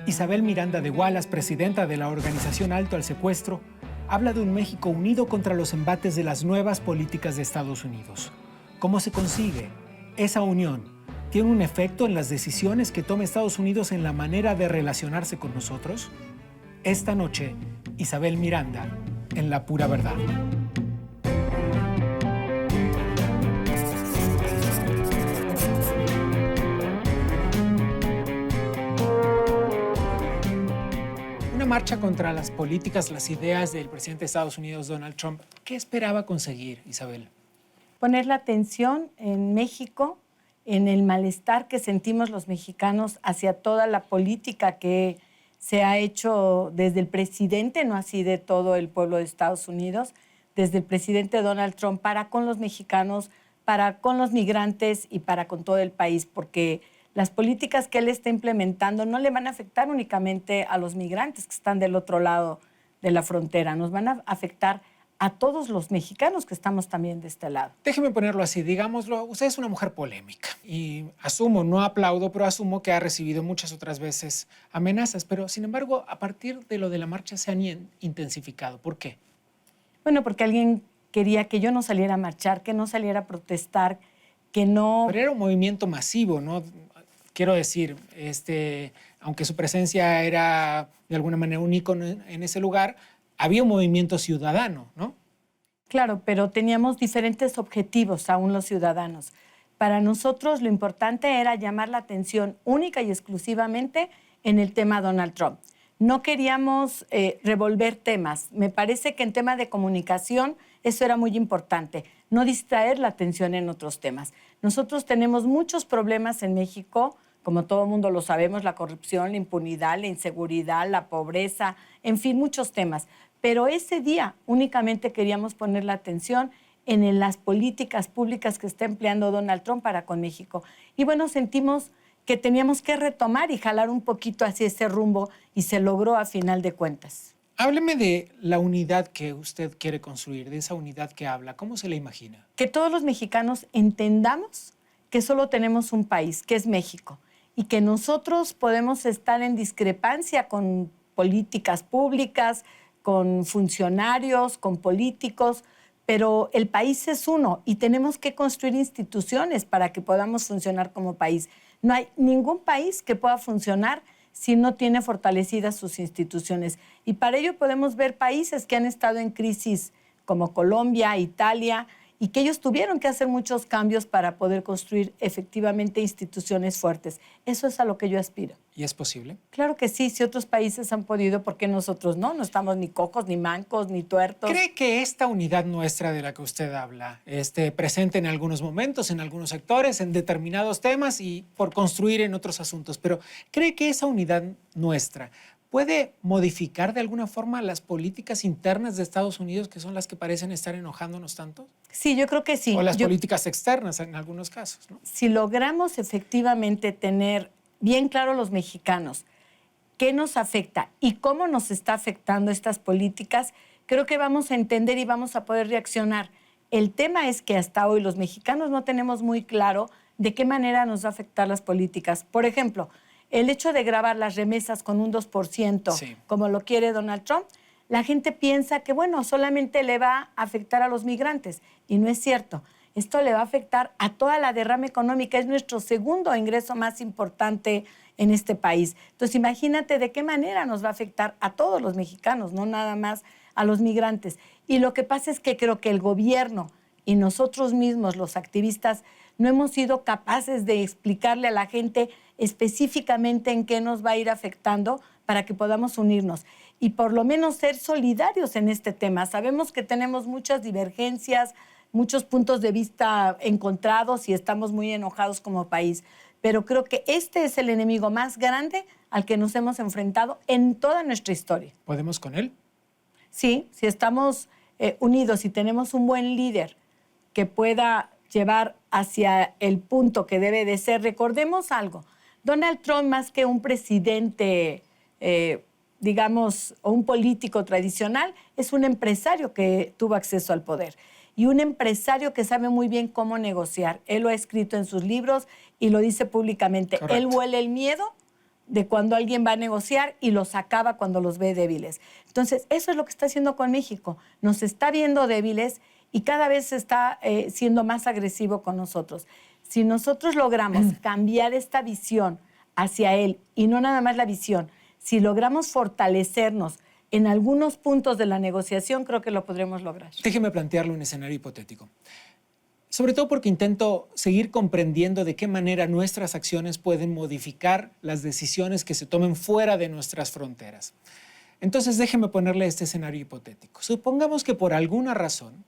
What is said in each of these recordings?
Isabel Miranda de Wallace, presidenta de la organización Alto al Secuestro, habla de un México unido contra los embates de las nuevas políticas de Estados Unidos. ¿Cómo se consigue? Esa unión tiene un efecto en las decisiones que toma Estados Unidos en la manera de relacionarse con nosotros. Esta noche, Isabel Miranda, en La Pura Verdad. Una marcha contra las políticas, las ideas del presidente de Estados Unidos, Donald Trump. ¿Qué esperaba conseguir, Isabel? Poner la atención en México, en el malestar que sentimos los mexicanos hacia toda la política que se ha hecho desde el presidente, no así de todo el pueblo de Estados Unidos, desde el presidente Donald Trump para con los mexicanos, para con los migrantes y para con todo el país, porque las políticas que él está implementando no le van a afectar únicamente a los migrantes que están del otro lado de la frontera, nos van a afectar a todos los mexicanos que estamos también de este lado. Déjeme ponerlo así, digámoslo, usted es una mujer polémica y asumo, no aplaudo, pero asumo que ha recibido muchas otras veces amenazas, pero sin embargo, a partir de lo de la marcha se han intensificado. ¿Por qué? Bueno, porque alguien quería que yo no saliera a marchar, que no saliera a protestar, que no... Pero era un movimiento masivo, ¿no? Quiero decir, aunque su presencia era de alguna manera un ícono en ese lugar, había un movimiento ciudadano, ¿no? Claro, pero teníamos diferentes objetivos aún los ciudadanos. Para nosotros lo importante era llamar la atención única y exclusivamente en el tema Donald Trump. No queríamos revolver temas. Me parece que en tema de comunicación eso era muy importante, no distraer la atención en otros temas. Nosotros tenemos muchos problemas en México, como todo el mundo lo sabemos, la corrupción, la impunidad, la inseguridad, la pobreza, en fin, muchos temas. Pero ese día únicamente queríamos poner la atención en las políticas públicas que está empleando Donald Trump para con México. Y bueno, sentimos que teníamos que retomar y jalar un poquito hacia ese rumbo y se logró a final de cuentas. Hábleme de la unidad que usted quiere construir, de esa unidad que habla. ¿Cómo se la imagina? Que todos los mexicanos entendamos que solo tenemos un país, que es México, y que nosotros podemos estar en discrepancia con políticas públicas, con funcionarios, con políticos, pero el país es uno y tenemos que construir instituciones para que podamos funcionar como país. No hay ningún país que pueda funcionar si no tiene fortalecidas sus instituciones. Y para ello podemos ver países que han estado en crisis como Colombia, Italia, y que ellos tuvieron que hacer muchos cambios para poder construir efectivamente instituciones fuertes. Eso es a lo que yo aspiro. ¿Y es posible? Claro que sí, si otros países han podido, ¿por qué nosotros no? No estamos ni cojos, ni mancos, ni tuertos. ¿Cree que esta unidad nuestra de la que usted habla esté presente en algunos momentos, en algunos sectores, en determinados temas y por construir en otros asuntos? Pero ¿cree que esa unidad nuestra puede modificar de alguna forma las políticas internas de Estados Unidos, que son las que parecen estar enojándonos tanto? Sí, yo creo que sí. O las políticas externas en algunos casos, ¿no? Si logramos efectivamente tener bien claro los mexicanos qué nos afecta y cómo nos está afectando estas políticas, creo que vamos a entender y vamos a poder reaccionar. El tema es que hasta hoy los mexicanos no tenemos muy claro de qué manera nos va a afectar las políticas. Por ejemplo, el hecho de grabar las remesas con un 2%, sí, como lo quiere Donald Trump, la gente piensa que, bueno, solamente le va a afectar a los migrantes. Y no es cierto. Esto le va a afectar a toda la derrama económica. Es nuestro segundo ingreso más importante en este país. Entonces, imagínate de qué manera nos va a afectar a todos los mexicanos, no nada más a los migrantes. Y lo que pasa es que creo que el gobierno y nosotros mismos, los activistas, no hemos sido capaces de explicarle a la gente específicamente en qué nos va a ir afectando para que podamos unirnos y por lo menos ser solidarios en este tema. Sabemos que tenemos muchas divergencias, muchos puntos de vista encontrados y estamos muy enojados como país, pero creo que este es el enemigo más grande al que nos hemos enfrentado en toda nuestra historia. ¿Podemos con él? Sí, si estamos unidos y tenemos un buen líder que pueda llevar hacia el punto que debe de ser. Recordemos algo, Donald Trump, más que un presidente digamos, o un político tradicional, es un empresario que tuvo acceso al poder y un empresario que sabe muy bien cómo negociar. Él lo ha escrito en sus libros y lo dice públicamente. Correcto. Él huele el miedo de cuando alguien va a negociar y los acaba cuando los ve débiles. Entonces, eso es lo que está haciendo con México. Nos está viendo débiles y cada vez está siendo más agresivo con nosotros. Si nosotros logramos cambiar esta visión hacia él, y no nada más la visión, si logramos fortalecernos en algunos puntos de la negociación, creo que lo podremos lograr. Déjeme plantearle un escenario hipotético. Sobre todo porque intento seguir comprendiendo de qué manera nuestras acciones pueden modificar las decisiones que se tomen fuera de nuestras fronteras. Entonces, déjeme ponerle este escenario hipotético. Supongamos que por alguna razón,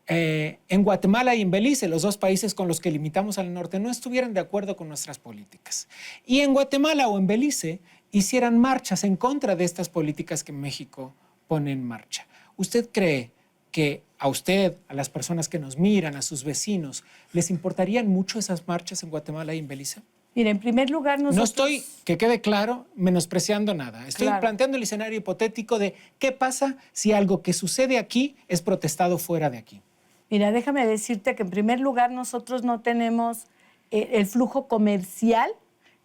en Guatemala y en Belice, los dos países con los que limitamos al norte, no estuvieran de acuerdo con nuestras políticas. Y en Guatemala o en Belice hicieran marchas en contra de estas políticas que México pone en marcha. ¿Usted cree que a usted, a las personas que nos miran, a sus vecinos, les importarían mucho esas marchas en Guatemala y en Belice? Mira, en primer lugar, nosotros... No estoy, que quede claro, menospreciando nada. Estoy planteando el escenario hipotético de qué pasa si algo que sucede aquí es protestado fuera de aquí. Mira, déjame decirte que en primer lugar nosotros no tenemos el flujo comercial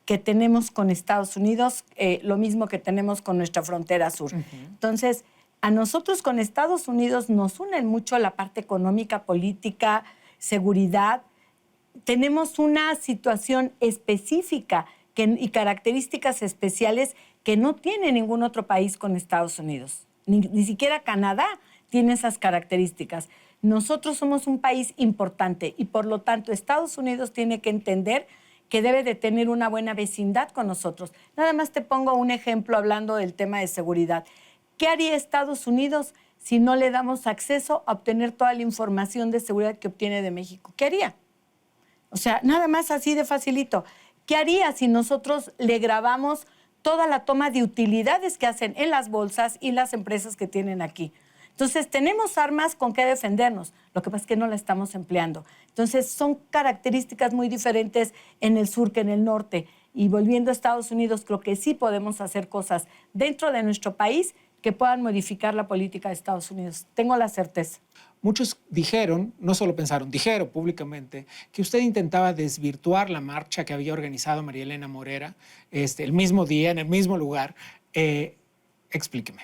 que tenemos con Estados Unidos, lo mismo que tenemos con nuestra frontera sur. Entonces, a nosotros con Estados Unidos nos unen mucho la parte económica, política, seguridad. Tenemos una situación específica y características especiales que no tiene ningún otro país con Estados Unidos. Ni siquiera Canadá tiene esas características. Nosotros somos un país importante y por lo tanto Estados Unidos tiene que entender que debe de tener una buena vecindad con nosotros. Nada más te pongo un ejemplo hablando del tema de seguridad. ¿Qué haría Estados Unidos si no le damos acceso a obtener toda la información de seguridad que obtiene de México? ¿Qué haría? O sea, nada más así de facilito. ¿Qué haría si nosotros le grabamos toda la toma de utilidades que hacen en las bolsas y las empresas que tienen aquí? Entonces, tenemos armas con que defendernos. Lo que pasa es que no la estamos empleando. Entonces, son características muy diferentes en el sur que en el norte. Y volviendo a Estados Unidos, creo que sí podemos hacer cosas dentro de nuestro país que puedan modificar la política de Estados Unidos. Tengo la certeza. Muchos dijeron, no solo pensaron, dijeron públicamente que usted intentaba desvirtuar la marcha que había organizado María Elena Morera el mismo día, en el mismo lugar. Explíqueme.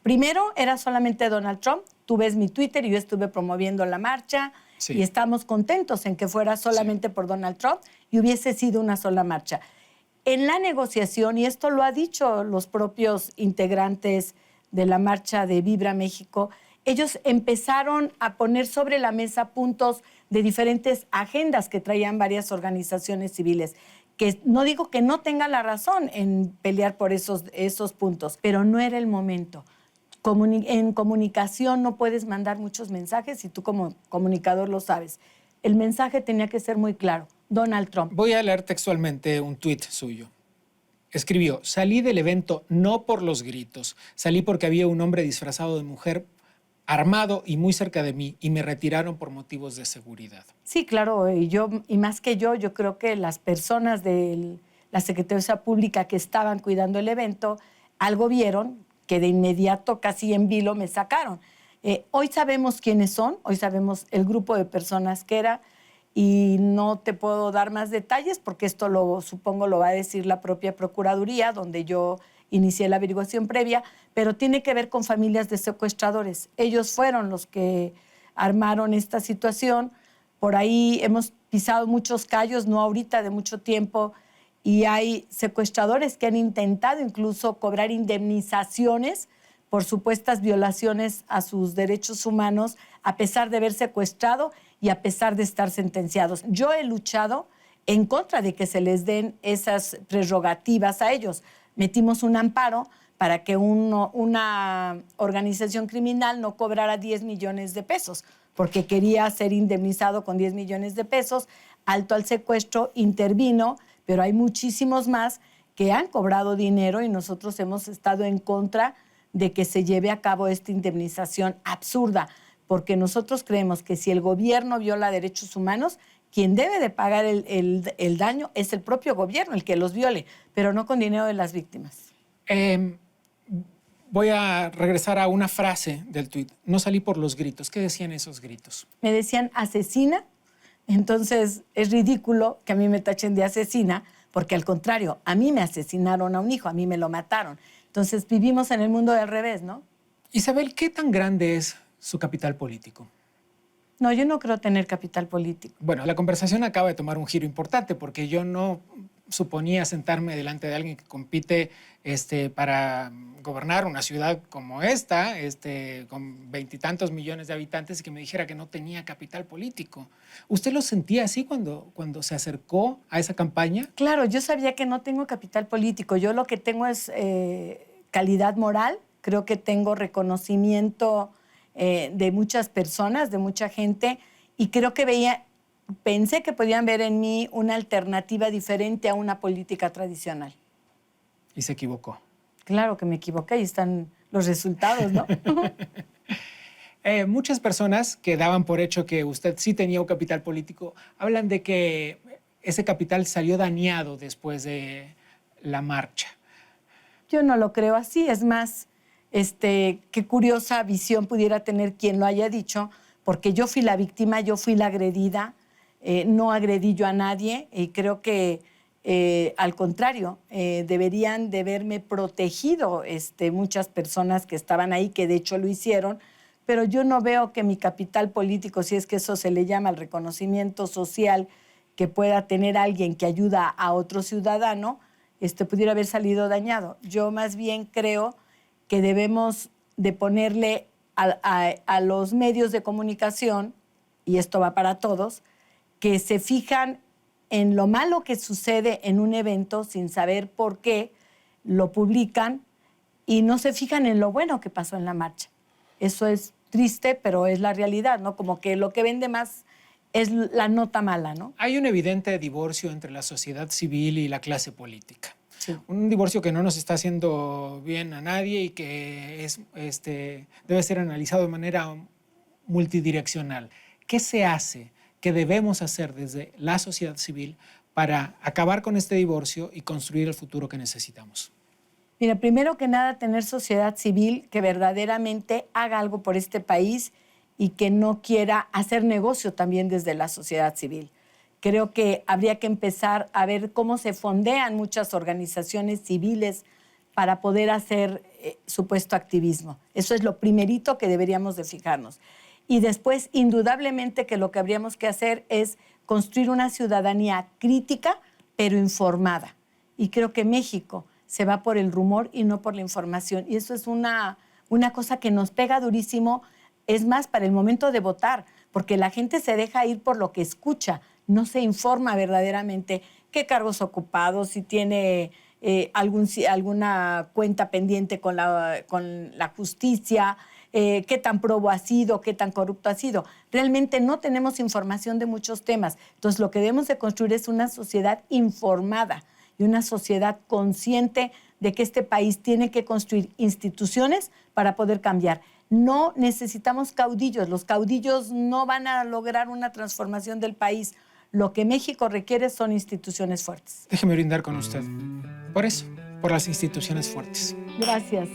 Primero era solamente Donald Trump. Tú ves mi Twitter y yo estuve promoviendo la marcha y estamos contentos en que fuera solamente por Donald Trump y hubiese sido una sola marcha. En la negociación, y esto lo ha dicho los propios integrantes de la marcha de Vibra México, ellos empezaron a poner sobre la mesa puntos de diferentes agendas que traían varias organizaciones civiles, que no digo que no tengan la razón en pelear por esos puntos, pero no era el momento. En comunicación no puedes mandar muchos mensajes y tú como comunicador lo sabes. El mensaje tenía que ser muy claro. Donald Trump. Voy a leer textualmente un tuit suyo. Escribió: salí del evento no por los gritos, salí porque había un hombre disfrazado de mujer armado y muy cerca de mí y me retiraron por motivos de seguridad. Sí, claro, y más que yo creo que las personas de la Secretaría de Seguridad Pública que estaban cuidando el evento algo vieron que de inmediato, casi en vilo, me sacaron. Hoy sabemos quiénes son, hoy sabemos el grupo de personas que era, y no te puedo dar más detalles porque esto supongo lo va a decir la propia Procuraduría, donde yo inicié la averiguación previa, pero tiene que ver con familias de secuestradores. Ellos fueron los que armaron esta situación. Por ahí hemos pisado muchos callos, no ahorita, de mucho tiempo, y hay secuestradores que han intentado incluso cobrar indemnizaciones por supuestas violaciones a sus derechos humanos, a pesar de haber secuestrado y a pesar de estar sentenciados. Yo he luchado en contra de que se les den esas prerrogativas a ellos. Metimos un amparo para que una organización criminal no cobrara 10 millones de pesos, porque quería ser indemnizado con 10 millones de pesos. Alto al Secuestro intervino, pero hay muchísimos más que han cobrado dinero y nosotros hemos estado en contra de que se lleve a cabo esta indemnización absurda, porque nosotros creemos que si el gobierno viola derechos humanos, quien debe de pagar el daño es el propio gobierno, el que los viole, pero no con dinero de las víctimas. Voy a regresar a una frase del tuit. No salí por los gritos. ¿Qué decían esos gritos? Me decían asesina, entonces es ridículo que a mí me tachen de asesina, porque al contrario, a mí me asesinaron a un hijo, a mí me lo mataron. Entonces vivimos en el mundo del revés, ¿no? Isabel, ¿qué tan grande es su capital político? No, yo no creo tener capital político. Bueno, la conversación acaba de tomar un giro importante porque yo no suponía sentarme delante de alguien que compite para gobernar una ciudad como esta, con 20 y tantos millones de habitantes, y que me dijera que no tenía capital político. ¿Usted lo sentía así cuando se acercó a esa campaña? Claro, yo sabía que no tengo capital político. Yo lo que tengo es calidad moral. Creo que tengo reconocimiento de muchas personas, de mucha gente, y creo que pensé que podían ver en mí una alternativa diferente a una política tradicional. Y se equivocó. Claro que me equivoqué, y están los resultados, ¿no? Muchas personas que daban por hecho que usted sí tenía un capital político hablan de que ese capital salió dañado después de la marcha. Yo no lo creo así. Es más, qué curiosa visión pudiera tener quien lo haya dicho, porque yo fui la víctima, yo fui la agredida, no agredí yo a nadie, y creo que al contrario, deberían de verme protegido muchas personas que estaban ahí, que de hecho lo hicieron, pero yo no veo que mi capital político, si es que eso se le llama el reconocimiento social que pueda tener alguien que ayuda a otro ciudadano, pudiera haber salido dañado. Yo más bien creo que debemos de ponerle a los medios de comunicación, y esto va para todos, que se fijan en lo malo que sucede en un evento sin saber por qué lo publican, y no se fijan en lo bueno que pasó en la marcha. Eso es triste, pero es la realidad, ¿no? Como que lo que vende más es la nota mala, ¿no? Hay un evidente divorcio entre la sociedad civil y la clase política. Sí. Un divorcio que no nos está haciendo bien a nadie y que debe ser analizado de manera multidireccional. ¿Qué se hace? ¿Qué debemos hacer desde la sociedad civil para acabar con este divorcio y construir el futuro que necesitamos? Mira, primero que nada, tener sociedad civil que verdaderamente haga algo por este país y que no quiera hacer negocio también desde la sociedad civil. Creo que habría que empezar a ver cómo se fondean muchas organizaciones civiles para poder hacer supuesto activismo. Eso es lo primerito que deberíamos de fijarnos. Y después, indudablemente, que lo que habríamos que hacer es construir una ciudadanía crítica, pero informada. Y creo que México se va por el rumor y no por la información. Y eso es una cosa que nos pega durísimo, es más, para el momento de votar, porque la gente se deja ir por lo que escucha, no se informa verdaderamente qué cargos ocupados, si tiene alguna cuenta pendiente con la justicia, qué tan probo ha sido, qué tan corrupto ha sido. Realmente no tenemos información de muchos temas. Entonces, lo que debemos de construir es una sociedad informada y una sociedad consciente de que este país tiene que construir instituciones para poder cambiar. No necesitamos caudillos. Los caudillos no van a lograr una transformación del país. Lo que México requiere son instituciones fuertes. Déjeme brindar con usted. Por eso, por las instituciones fuertes. Gracias.